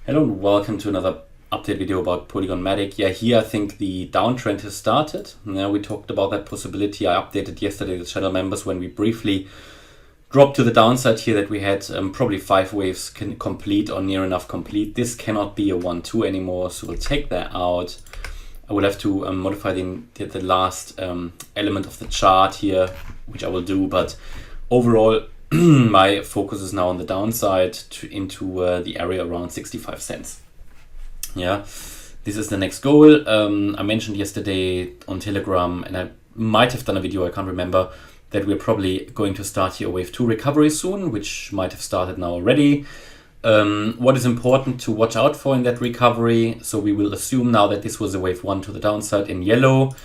Hello and welcome to another update video about Polygon MATIC. Yeah, here I think the downtrend has started. Now we talked about that possibility. I updated yesterday the channel members when we briefly dropped to the downside here that we had probably 5 waves complete or near enough complete. This cannot be a 1-2 anymore, so we'll take that out. I will have to modify the last element of the chart here, which I will do, but overall my focus is now on the downside into the area around 65 cents. Yeah, this is the next goal. I mentioned yesterday on Telegram, and I might have done a video, I can't remember, that we're probably going to start here a wave 2 recovery soon, which might have started now already. What is important to watch out for in that recovery, so we will assume now that this was a wave 1 to the downside in yellow.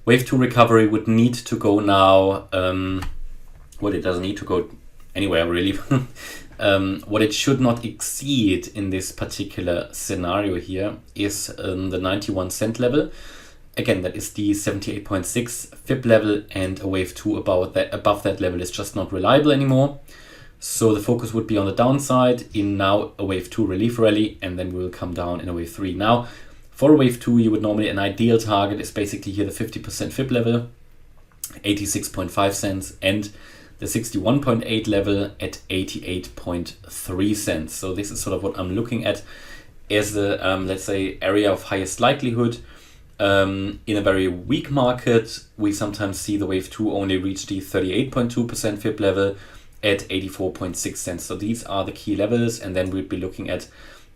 Wave 2 recovery would need to go now, well, it doesn't need to go anywhere really. What it should not exceed in this particular scenario here is the 91 cent level. Again, that is the 78.6 fib level, and a wave 2 above that level is just not reliable anymore. So the focus would be on the downside in now a wave 2 relief rally, and then we will come down in a wave 3. Now, for a wave 2, you would normally, an ideal target is basically here the 50% fib level, 86.5 cents, and the 61.8 level at 88.3 cents. So this is sort of what I'm looking at as the, let's say, area of highest likelihood. In a very weak market, we sometimes see the wave 2 only reach the 38.2% fib level at 84.6 cents. So these are the key levels, and then we'd be looking at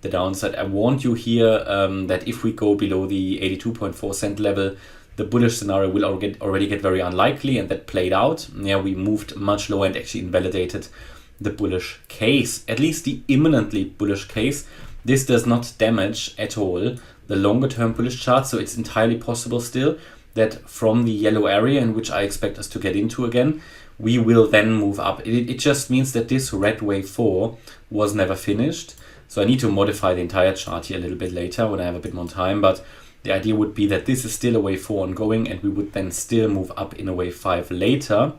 the downside. I warned you here that if we go below the 82.4 cent level, the bullish scenario will already get very unlikely, and that played out. Yeah, we moved much lower and actually invalidated the bullish case, at least the imminently bullish case. This does not damage at all the longer term bullish chart, so it's entirely possible still that from the yellow area, in which I expect us to get into again, we will then move up. It just means that this red wave 4 was never finished. So I need to modify the entire chart here a little bit later when I have a bit more time, but the idea would be that this is still a wave 4 ongoing, and we would then still move up in a wave 5 later.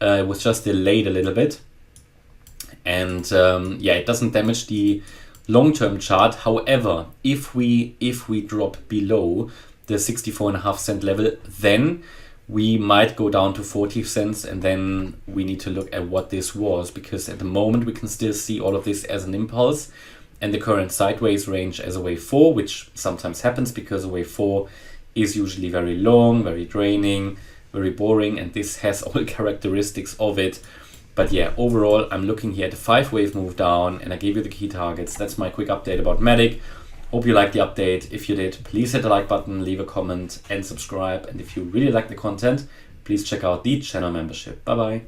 It was just delayed a little bit. And yeah, it doesn't damage the long-term chart. However, if we drop below the 64.5 cent level, then we might go down to 40 cents, and then we need to look at what this was, because at the moment we can still see all of this as an impulse, and the current sideways range as a wave 4, which sometimes happens because a wave 4 is usually very long, very draining, very boring, and this has all characteristics of it. But yeah, overall, I'm looking here at a 5-wave move down, and I gave you the key targets. That's my quick update about MATIC. Hope you liked the update. If you did, please hit the like button, leave a comment, and subscribe. And if you really like the content, please check out the channel membership. Bye-bye.